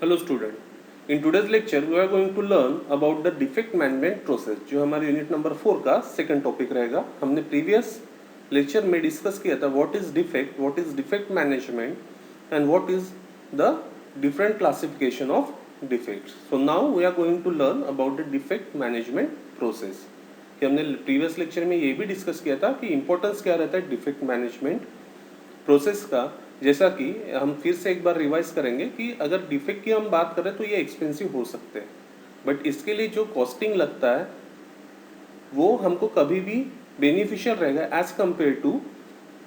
Hello student. In today's lecture we are going to learn about the defect management process जो हमारे unit number 4 का second topic रहेगा. हमने previous lecture में discuss किया था what is defect management and what is the different classification of defects. So now we are going to learn about the defect management process. कि हमने previous lecture में ये भी डिस्कस किया था कि इंपॉर्टेंस क्या रहता है डिफेक्ट मैनेजमेंट प्रोसेस का. जैसा कि हम फिर से एक बार रिवाइज करेंगे कि अगर डिफेक्ट की हम बात करें तो ये एक्सपेंसिव हो सकते हैं, बट इसके लिए जो कॉस्टिंग लगता है वो हमको कभी भी बेनिफिशियल रहेगा as compared to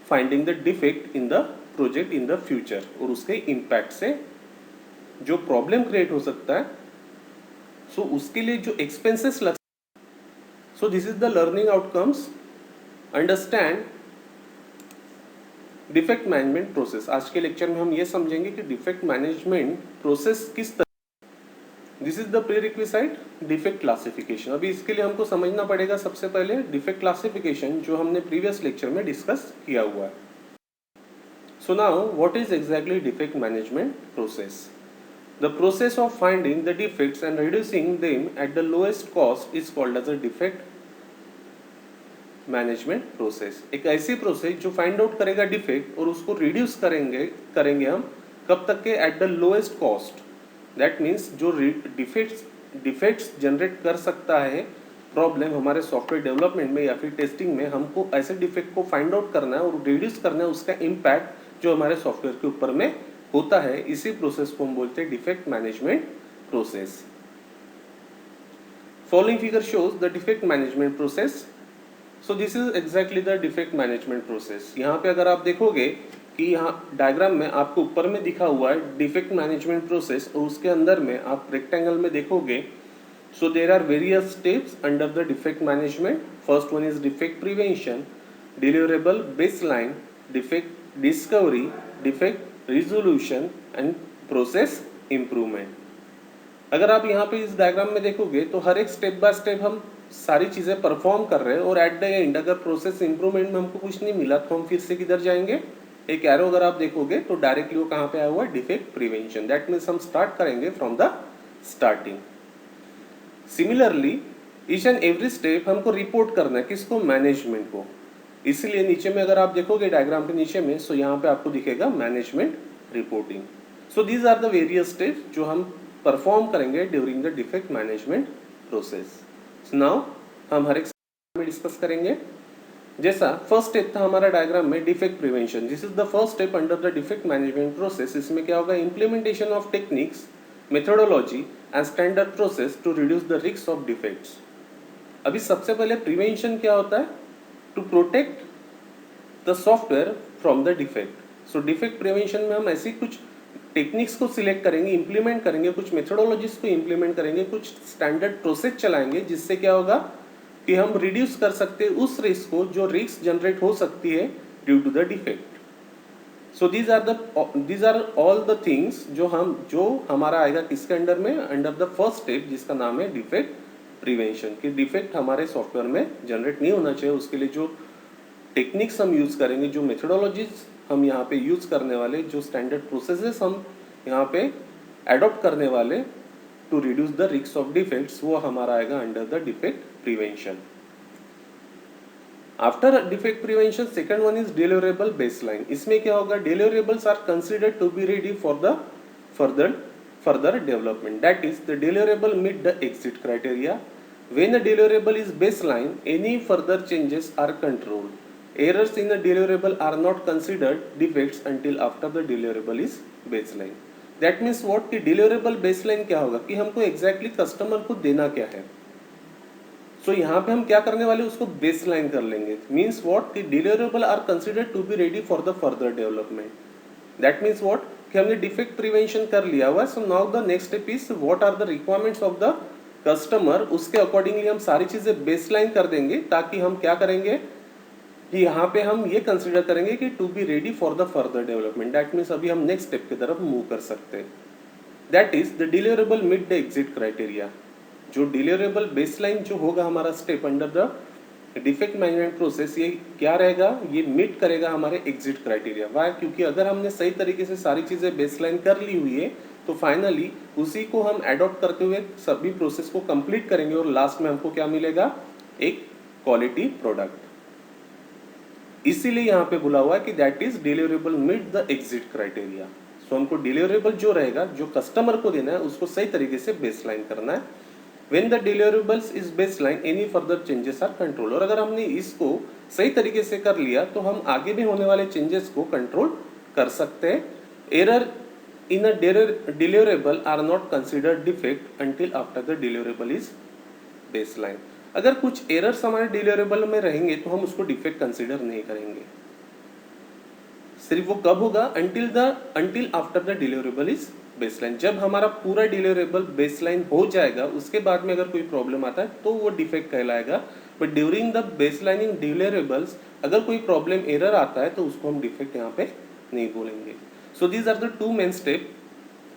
finding the defect in the project in the future. और उसके इम्पैक्ट से जो प्रॉब्लम क्रिएट हो सकता है सो उसके लिए जो एक्सपेंसेस लग. सो this is the learning outcomes. Understand defect management process. आज के लेक्चर में हम ये समझेंगे कि डिफेक्ट मैनेजमेंट प्रोसेस किस तरह. This is the प्रीरिक्विसाइट defect classification. अभी इसके लिए हमको समझना पड़ेगा सबसे पहले डिफेक्ट क्लासिफिकेशन जो हमने प्रीवियस लेक्चर में डिस्कस किया हुआ है. So now what is exactly defect management process. The process of finding the defects and reducing them at the lowest cost is called as a defect management process. एक ऐसी process जो find out करेगा defect और उसको reduce करेंगे हम कब तक के eight the lowest cost. That means जो डिफेक्ट्स जनरेट कर सकता है प्रॉब्लम हमारे सॉफ्टवेयर डेवलपमेंट में या फिर टेस्टिंग में, हमको ऐसे डिफेक्ट को फाइंड आउट करना है और रिड्यूस करना है उसका इम्पैक्ट जो हमारे सॉफ्टवेयर के ऊपर में होता है. इसी प्रोसेस को हम बोलते हैं defect management process. Following figure shows the defect management process. So this is exactly the defect management process. यहाँ पे अगर आप देखोगे कि यहाँ डायग्राम में आपको ऊपर में दिखा हुआ है डिफेक्ट मैनेजमेंट प्रोसेस और उसके अंदर में आप रेक्टेंगल में देखोगे so there are various steps under the defect management. First one is defect prevention, deliverable baseline, defect discovery, defect resolution and process improvement. अगर आप यहाँ पे इस डायग्राम में देखोगे तो हर एक स्टेप बाय स्टेप हम सारी चीज़ें परफॉर्म कर रहे हैं और एट द एंड अगर प्रोसेस इंप्रूवमेंट में हमको कुछ नहीं मिला तो हम फिर से किधर जाएंगे. एक एरो अगर आप देखोगे तो डायरेक्टली वो कहाँ पे आया हुआ है डिफेक्ट प्रिवेंशन. दैट मीन्स हम स्टार्ट करेंगे from the starting. Similarly each and every step हमको रिपोर्ट करना है किसको, मैनेजमेंट को. इसीलिए नीचे में अगर आप देखोगे डायग्राम के नीचे में सो यहाँ पे आपको दिखेगा management reporting. So these are the various steps जो हम परफॉर्म करेंगे during the defect management process. Now हम हर एक में डिस्कस करेंगे. जैसा फर्स्ट स्टेप था हमारा डायग्राम में defect prevention. This is the first step under the defect management process. इसमें क्या होगा, implementation of techniques, methodology and standard process to reduce the risk of defects. अभी सबसे पहले प्रिवेंशन क्या होता है, to protect the software from the defect. So defect prevention में हम ऐसी कुछ टेक्निक्स को सिलेक्ट करेंगे, इंप्लीमेंट करेंगे, कुछ मेथोडोलॉजीज को इंप्लीमेंट करेंगे, कुछ स्टैंडर्ड प्रोसेस चलाएंगे जिससे क्या होगा कि हम रिड्यूस कर सकते हैं उस रिस्क को जो रिस्क जनरेट हो सकती है due to the defect. So these are all the things जो हमारा आएगा किसके अंडर में, अंडर द फर्स्ट स्टेप जिसका नाम है डिफेक्ट प्रिवेंशन. कि डिफेक्ट हमारे सॉफ्टवेयर में जनरेट नहीं होना चाहिए, उसके लिए जो टेक्निक्स हम यूज करेंगे, जो मेथोडोलॉजीज हम यहाँ पे यूज करने वाले, जो स्टैंडर्ड प्रोसेसेस हम यहाँ पे एडॉप्ट करने वाले to reduce the risk of defects, वो हमारा आएगा under the defect prevention. After defect prevention second one is deliverable baseline. इसमें क्या होगा, deliverables are considered to be ready for the further development. That is the deliverable meet the exit criteria. When a deliverable is baseline any further changes are controlled. Errors in the deliverable are not considered defects until after the deliverable is baseline. That means what कि deliverable baseline क्या होगा कि हमको exactly customer को देना क्या है. So यहाँ पे हम क्या करने वाले उसको baseline कर लेंगे. Means what कि deliverable are considered to be ready for the further development. That means what कि हमने defect prevention कर लिया हुआ. So now the next step is what are the requirements of the customer. उसके accordingly हम सारी चीज़ें baseline कर देंगे ताकि हम क्या करेंगे कि यहाँ पे हम ये कंसिडर करेंगे कि to be ready for the further development. That means अभी हम नेक्स्ट स्टेप की तरफ मूव कर सकते हैं. That is the deliverable meet the exit criteria. जो डिलीवरेबल बेसलाइन जो होगा हमारा step under the defect management process, ये क्या रहेगा, ये मीट करेगा हमारे एग्जिट क्राइटेरिया. वाई, क्योंकि अगर हमने सही तरीके से सारी चीज़ें बेसलाइन कर ली हुई है तो फाइनली उसी को हम एडॉप्ट करते हुए सभी प्रोसेस को कंप्लीट करेंगे और लास्ट में हमको क्या मिलेगा, एक क्वालिटी प्रोडक्ट। इसीलिए यहाँ पे बोला हुआ है कि that is deliverable meet the exit criteria. So हमको डिलीवरेबल जो रहेगा, जो कस्टमर को देना है, उसको सही तरीके से बेसलाइन करना है। When the deliverables is baseline any further changes are control. और अगर हमने इसको सही तरीके से कर लिया तो हम आगे भी होने वाले चेंजेस को कंट्रोल कर सकते हैं। Error in a deliverable are not considered defect until after the deliverable is baseline. अगर कुछ एरर्स हमारे डिलीवरेबल में रहेंगे तो हम उसको डिफेक्ट कंसीडर नहीं करेंगे। सिर्फ वो कब होगा, until after the deliverable is baseline. जब हमारा पूरा डिलीवरेबल बेसलाइन हो जाएगा उसके बाद में अगर कोई प्रॉब्लम आता है तो वो डिफेक्ट कहलाएगा। बट ड्यूरिंग द बेसलाइनिंग डिलीवरेबल्स अगर कोई प्रॉब्लम एरर आता है तो उसको हम डिफेक्ट यहाँ पे नहीं बोलेंगे। So these are the two main step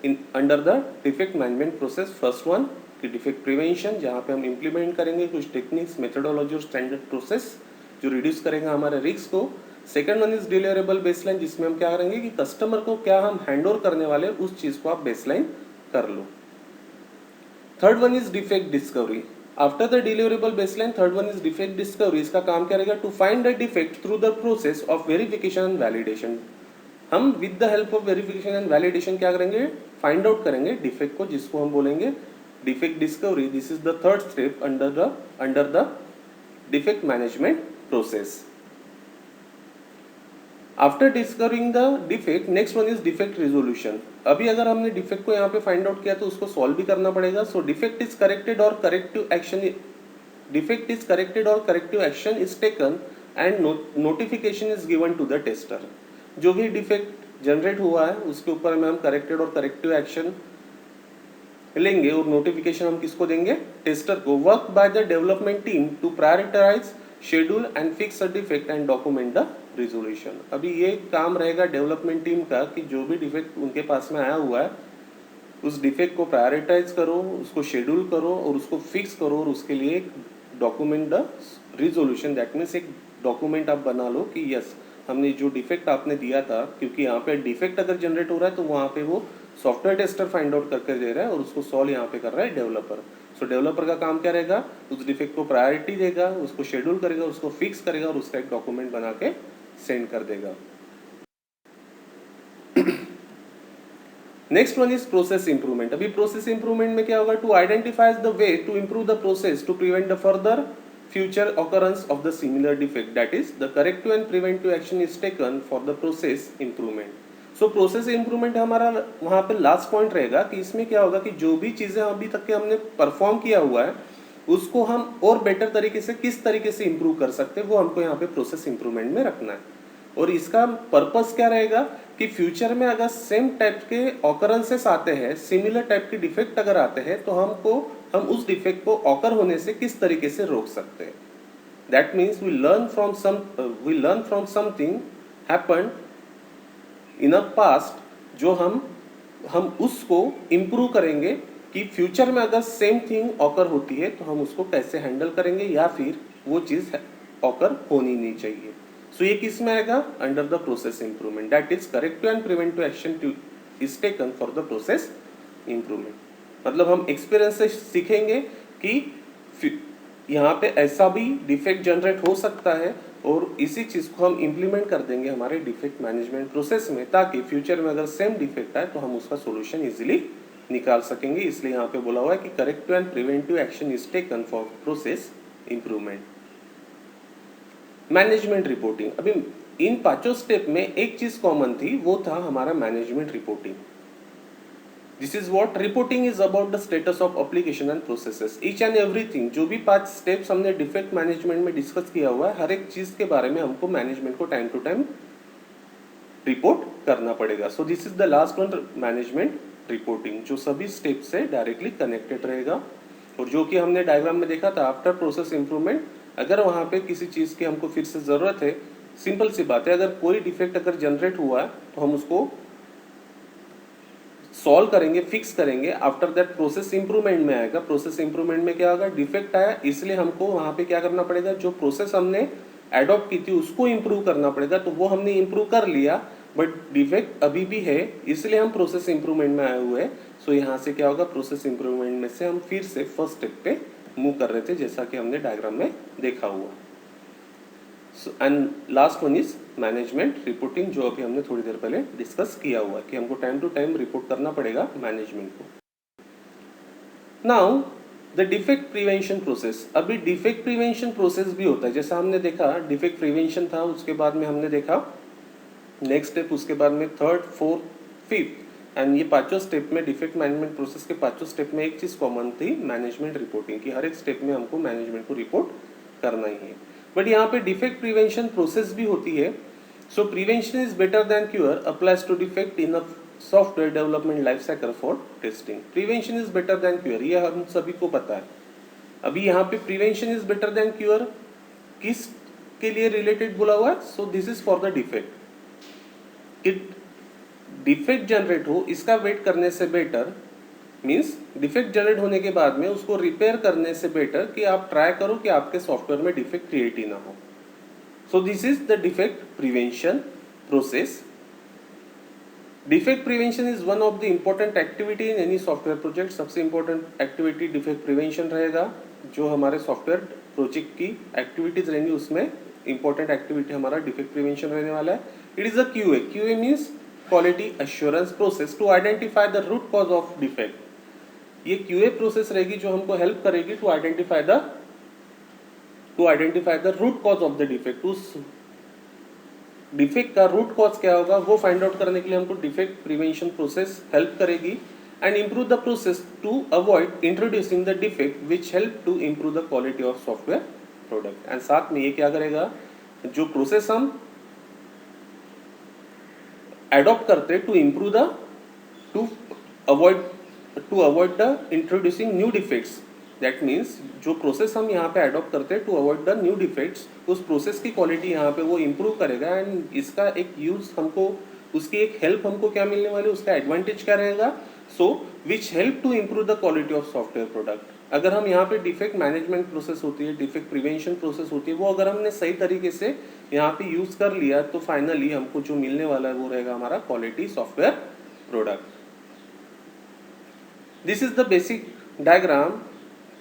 in under the defect management process. First one कि डिफेक्ट प्रिवेंशन, जहाँ पे हम इम्प्लीमेंट करेंगे कुछ टेक्निक्स, मेथोडोलॉजी और स्टैंडर्ड प्रोसेस जो रिड्यूस करेगा हमारे रिस्क को। Second one is deliverable baseline, जिसमें हम क्या करेंगे कि कस्टमर को क्या हम हैंड ओवर करने वाले उस चीज को आप बेसलाइन कर लो। Third one is defect discovery. After the deliverable baseline third one is defect discovery. इसका काम क्या रहेगा, to find the defect through the process of verification and validation. हम with the help of verification and validation क्या करेंगे, find out करेंगे defect को, जिसको हम बोलेंगे defect discovery. This is the third step under the defect management process. After discovering the defect next one is defect resolution. अभी अगर हमने डिफेक्ट को यहाँ पे फाइंड आउट किया तो उसको सॉल्व भी करना पड़ेगा। सो डिफेक्ट इज करेक्टेड और corrective action is taken and notification is given to the tester. जो भी डिफेक्ट जनरेट हुआ है उसके ऊपर में हम करेक्टेड और करेक्टिव एक्शन लेंगे और नोटिफिकेशन हम किसको देंगे, टेस्टर को। Work by the development team to prioritise schedule and fix the defect and document the resolution. अभी ये काम रहेगा डेवलपमेंट टीम का कि जो भी डिफेक्ट उनके पास में आया हुआ है उस डिफेक्ट को प्रायोरिटाइज करो, उसको शेड्यूल करो और उसको फिक्स करो और उसके लिए document the resolution. That means एक डॉक्यूमेंट आप बना लो कि यस हमने जो डिफेक्ट आपने दिया था, क्योंकि यहाँ पे डिफेक्ट अगर जनरेट हो रहा है तो वहाँ पे वो सॉफ्टवेयर टेस्टर फाइंड आउट करके दे रहा है और उसको सॉल्व यहाँ पे कर रहा है डेवलपर। सो डेवलपर का काम क्या रहेगा, उस डिफेक्ट को प्रायोरिटी देगा, उसको शेड्यूल करेगा, उसको फिक्स करेगा और उसका एक डॉक्यूमेंट बना के सेंड कर देगा। Next one is process improvement. अभी प्रोसेस इंप्रूवमेंट में क्या होगा, to identify the way to improve the process to prevent the further future occurrence of the similar defect, that is the corrective and preventive action is taken for the process improvement. So process improvement हमारा वहाँ पे last point रहेगा कि इसमें क्या होगा कि जो भी चीज़ें अभी तक के हमने परफॉर्म किया हुआ है उसको हम और बेटर तरीके से किस तरीके से इम्प्रूव कर सकते हैं वो हमको यहाँ पे प्रोसेस इंप्रूवमेंट में रखना है। और इसका पर्पस क्या रहेगा कि फ्यूचर में अगर सेम टाइप के ऑकरेंसेस आते हैं, सिमिलर टाइप के डिफेक्ट अगर आते हैं तो हम उस डिफेक्ट को ऑकर होने से किस तरीके से रोक सकते हैं। That means we learn from something happened in a past, जो हम उसको इम्प्रूव करेंगे कि फ्यूचर में अगर सेम थिंग ऑकर होती है तो हम उसको कैसे हैंडल करेंगे या फिर वो चीज़ ऑकर होनी नहीं चाहिए। सो ये किस में आएगा, under the process improvement. That is corrective and preventive action is taken for the process improvement. मतलब हम एक्सपीरियंस से सीखेंगे कि यहाँ पे ऐसा भी डिफेक्ट जनरेट हो सकता है और इसी चीज़ को हम इम्प्लीमेंट कर देंगे हमारे डिफेक्ट मैनेजमेंट प्रोसेस में, ताकि फ्यूचर में अगर सेम डिफेक्ट आए तो हम उसका सोल्यूशन इजीली निकाल सकेंगे। इसलिए यहाँ पे बोला हुआ है कि corrective and preventive action is taken for process improvement. Management reporting. अभी इन पांचों स्टेप में एक चीज कॉमन थी, वो था हमारा management reporting. This is what reporting is about the status of application and processes. Each and everything, जो भी 5 स्टेप्स हमने डिफेक्ट मैनेजमेंट में डिस्कस किया हुआ है, हर एक चीज के बारे में हमको मैनेजमेंट को टाइम टू टाइम रिपोर्ट करना पड़ेगा। सो this is the last one, management reporting, जो सभी स्टेप से डायरेक्टली कनेक्टेड रहेगा। और जो कि हमने डायग्राम में देखा था, आफ्टर प्रोसेस इंप्रूवमेंट अगर वहाँ पे किसी चीज़ की हमको फिर से ज़रूरत है, सिंपल सी बात है, अगर कोई डिफेक्ट अगर जनरेट हुआ है तो हम उसको सॉल्व करेंगे, फिक्स करेंगे। आफ्टर दैट प्रोसेस इंप्रूवमेंट में आएगा। प्रोसेस इंप्रूवमेंट में क्या होगा, डिफेक्ट आया इसलिए हमको वहाँ पे क्या करना पड़ेगा, जो प्रोसेस हमने एडॉप्ट की थी उसको इम्प्रूव करना पड़ेगा। तो वो हमने इम्प्रूव कर लिया, बट डिफेक्ट अभी भी है, इसलिए हम प्रोसेस इंप्रूवमेंट में आए हुए हैं। सो यहाँ से क्या होगा, प्रोसेस इंप्रूवमेंट में से हम फिर से फर्स्ट स्टेप पे मूव कर रहे थे, जैसा कि हमने डायग्राम में देखा हुआ। And last one is management reporting, जो अभी हमने थोड़ी देर पहले डिस्कस किया हुआ कि हमको टाइम टू टाइम रिपोर्ट करना पड़ेगा मैनेजमेंट को। Now the defect prevention process. अभी डिफेक्ट प्रिवेंशन प्रोसेस भी होता है, जैसा हमने देखा डिफेक्ट प्रिवेंशन था, उसके बाद में हमने देखा नेक्स्ट स्टेप, उसके बाद में थर्ड, फोर्थ, फिफ्थ, एंड ये पांचों स्टेप में डिफेक्ट मैनेजमेंट प्रोसेस के पांचों स्टेप में एक चीज कॉमन थी, मैनेजमेंट रिपोर्टिंग की। हर एक स्टेप में हमको मैनेजमेंट को रिपोर्ट करना ही है। बट यहाँ पे डिफेक्ट प्रिवेंशन प्रोसेस भी होती है। So prevention is better than cure applies to defect in a software development life cycle for testing. Prevention is better than cure, ये हम सभी को पता है। अभी यहाँ पे prevention is better than cure किस के लिए रिलेटेड बोला हुआ है? So this is for the defect, कि डिफेक्ट जनरेट हो इसका वेट करने से बेटर, मीन्स डिफेक्ट जनरेट होने के बाद में उसको रिपेयर करने से बेटर कि आप ट्राई करो कि आपके सॉफ्टवेयर में डिफेक्ट क्रिएट ही ना हो। So this is the defect prevention process. Defect prevention is one of the important activity in any software project. सबसे इंपॉर्टेंट एक्टिविटी डिफेक्ट प्रिवेंशन रहेगा। जो हमारे सॉफ्टवेयर प्रोजेक्ट की एक्टिविटीज रहेंगी उसमें इंपॉर्टेंट एक्टिविटी हमारा डिफेक्ट प्रिवेंशन रहने वाला है। It is a QA. QA means quality assurance process to identify the root cause of defect. ये क्यूए प्रोसेस रहेगी जो हमको हेल्प करेगी to identify the root cause of the defect. उस डिफेक्ट का रूट कॉज क्या होगा वो फाइंड आउट करने के लिए हमको डिफेक्ट प्रिवेंशन प्रोसेस हेल्प करेगी and improve the process to avoid introducing the defect which help to improve the quality of software product. And साथ में ये क्या करेगा, जो प्रोसेस हम अडॉप्ट करते to improve the to avoid the introducing new defects, that means जो process हम यहाँ पे अडॉप्ट करते हैं to avoid the new defects, उस प्रोसेस की क्वालिटी यहाँ पे वो इम्प्रूव करेगा। एंड इसका एक यूज हमको, उसकी एक हेल्प हमको क्या मिलने वाली, उसका एडवांटेज क्या रहेगा, so which help to improve the quality of software product. अगर हम यहाँ पे डिफेक्ट मैनेजमेंट प्रोसेस होती है, डिफेक्ट प्रिवेंशन प्रोसेस होती है, वो अगर हमने सही तरीके से यहाँ पे यूज कर लिया तो फाइनली हमको जो मिलने वाला है वो रहेगा हमारा quality software product. This is the basic diagram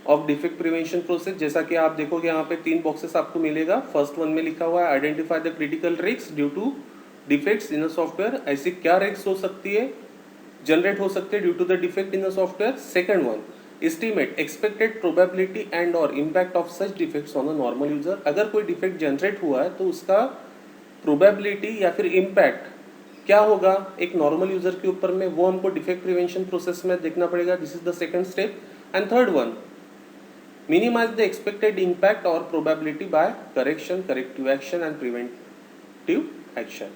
of defect prevention process. जैसा कि आप देखोगे यहाँ पे 3 बॉक्सेस आपको मिलेगा। फर्स्ट वन में लिखा हुआ है identify the critical risk due to defects in a software. ऐसी क्या रिस्क हो सकती है, जनरेट हो सकते हैं due to the defect in a software. Second one, estimate expected probability and or impact of such defects on a normal user. अगर कोई डिफेक्ट जनरेट हुआ है तो उसका प्रोबेबिलिटी या फिर इम्पैक्ट क्या होगा एक नॉर्मल यूजर के ऊपर में, वो हमको डिफेक्ट प्रिवेंशन प्रोसेस में देखना पड़ेगा। This is the second step. And third one, minimize the expected impact or probability by correction, corrective action and preventive action।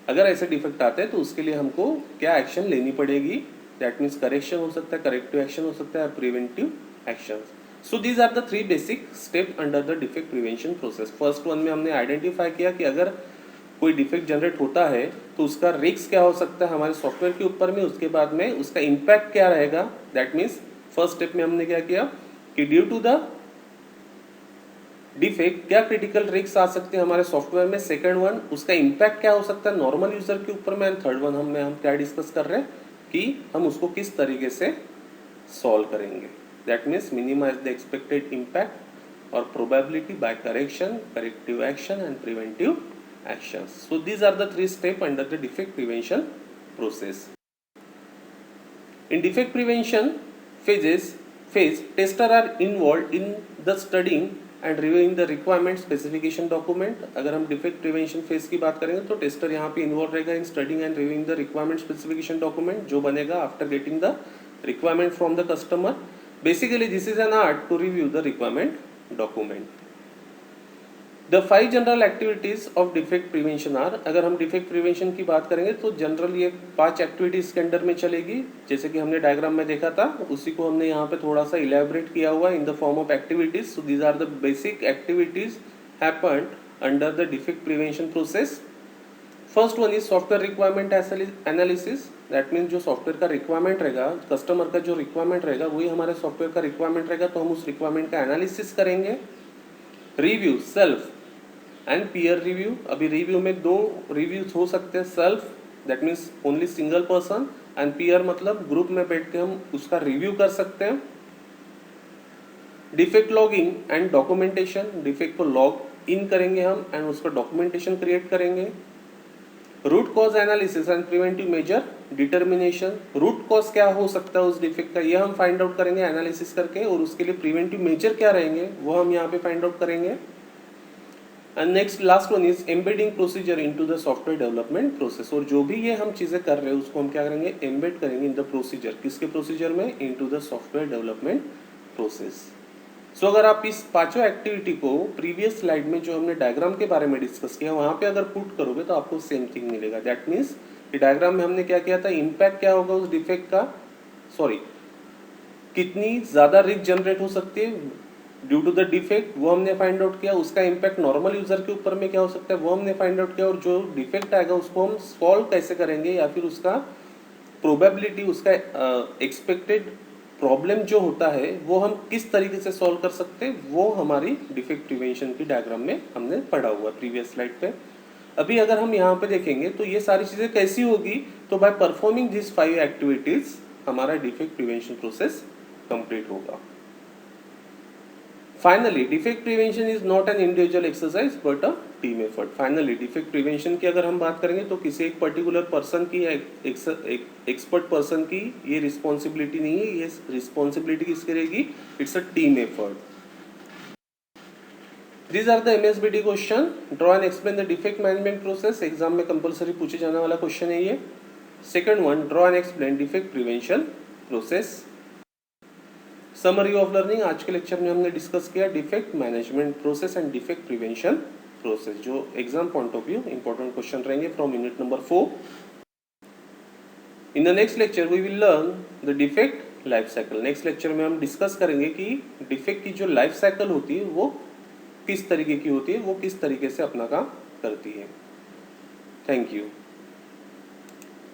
अगर ऐसे डिफेक्ट आते हैं तो उसके लिए हमको क्या एक्शन लेनी पड़ेगी, दैट मीन्स करेक्शन हो सकता है, करेक्टिव एक्शन हो सकता है, preventive action. So these are the 3 basic step under the defect prevention process. First one में हमने आइडेंटिफाई किया कि अगर कोई डिफेक्ट जनरेट होता है तो उसका रिस्क क्या हो सकता है हमारे सॉफ्टवेयर के ऊपर में, उसके बाद में उसका इम्पैक्ट क्या रहेगा। दैट मीन्स फर्स्ट स्टेप में हमने क्या किया कि ड्यू टू द डिफेक्ट क्या क्रिटिकल रिस्क आ सकते हैं हमारे सॉफ्टवेयर में। सेकंड वन, उसका इम्पैक्ट क्या हो सकता है नॉर्मल यूजर के ऊपर में। एंड थर्ड वन हम क्या डिस्कस कर रहे हैं कि हम उसको किस तरीके से सॉल्व करेंगे। That means minimize the expected impact or probability by correction, corrective action and preventive action. So these are the 3 step under the defect prevention process. In defect prevention phase, tester are involved in the studying and reviewing the requirement specification document। अगर हम defect prevention phase की बात करेंगे तो tester यहाँ पे involve रहेगा इन studying and reviewing the requirement specification document जो बनेगा after getting the requirement from the customer। Basically this is an art to review the requirement document। The 5 general activities of defect prevention are. अगर हम defect prevention की बात करेंगे तो general ये 5 activities के अंडर में चलेगी, जैसे कि हमने डायग्राम में देखा था उसी को हमने यहाँ पे थोड़ा सा इलेबोरेट किया हुआ in the form of activities. So these are the basic activities happened under the defect prevention process. First one is software requirement analysis. That means जो सॉफ्टवेयर का रिक्वायरमेंट रहेगा, कस्टमर का जो रिक्वायरमेंट रहेगा वही हमारे सॉफ्टवेयर का रिक्वायरमेंट रहेगा, तो हम उस रिक्वायरमेंट का एनालिसिस करेंगे। Review self and peer review. अभी रिव्यू में दो रिव्यूज हो सकते हैं, self that means only single person, and peer मतलब ग्रुप में बैठ के हम उसका रिव्यू कर सकते हैं। Defect logging and documentation, defect को लॉग इन करेंगे हम एंड उसका डॉक्यूमेंटेशन क्रिएट करेंगे। Root cause analysis and preventive measure determination, root cause क्या हो सकता है उस डिफेक्ट का, ये हम फाइंड आउट करेंगे एनालिसिस करके, और उसके लिए प्रिवेंटिव मेजर क्या रहेंगे वो हम यहाँ पे फाइंड आउट करेंगे। And next last one is embedding procedure into the software development process, और जो भी ये हम चीज़ें कर रहे हैं उसको हम क्या करेंगे, एम्बेड करेंगे इन द प्रोसीजर, किसके प्रोसीजर में, into the software development process. So अगर आप इस पांचों एक्टिविटी को प्रीवियस स्लाइड में जो हमने डायग्राम के बारे में डिस्कस किया वहाँ पे अगर पुट करोगे तो आपको सेम थिंग मिलेगा। दैट मीन्स कि डायग्राम में हमने क्या किया था, इम्पैक्ट क्या होगा उस डिफेक्ट का, सॉरी कितनी ज़्यादा रिस्क जनरेट हो सकती है ड्यू टू द डिफेक्ट वो हमने फाइंड आउट किया, उसका इम्पैक्ट नॉर्मल यूजर के ऊपर में क्या हो सकता है वो हमने फाइंड आउट किया, और जो डिफेक्ट आएगा उसको हम सॉल्व कैसे करेंगे या फिर उसका प्रोबेबिलिटी, उसका एक्सपेक्टेड प्रॉब्लम जो होता है वो हम किस तरीके से सॉल्व कर सकते हैं, वो हमारी डिफेक्ट प्रिवेंशन की डायग्राम में हमने पढ़ा हुआ प्रीवियस स्लाइड पे। अभी अगर हम यहाँ पे देखेंगे तो ये सारी चीज़ें कैसी होगी, तो बाय परफॉर्मिंग दिस 5 एक्टिविटीज हमारा डिफेक्ट प्रिवेंशन प्रोसेस कंप्लीट होगा। Finally defect prevention is not an individual exercise but a team effort. Finally defect prevention की अगर हम बात करेंगे तो किसी एक पर्टिकुलर पर्सन की, एक्सपर्ट पर्सन की ये रिस्पॉन्सिबिलिटी नहीं है, ये रिस्पॉन्सिबिलिटी किसकी रहेगी, it's a team effort. These are the MSBD question, draw and explain the defect management process, exam में कंपलसरी पूछे जाने वाला क्वेश्चन है ये। Second one, draw and explain defect prevention process. Summary of learning, आज के लेक्चर में हमने डिस्कस किया defect management process and defect prevention process, जो exam point of view important question रहेंगे from unit number 4। In the next lecture we will learn the defect life cycle. Next lecture में हम discuss करेंगे कि defect की जो life cycle होती है वो किस तरीके की होती है, वो किस तरीके से अपना काम करती है। Thank you.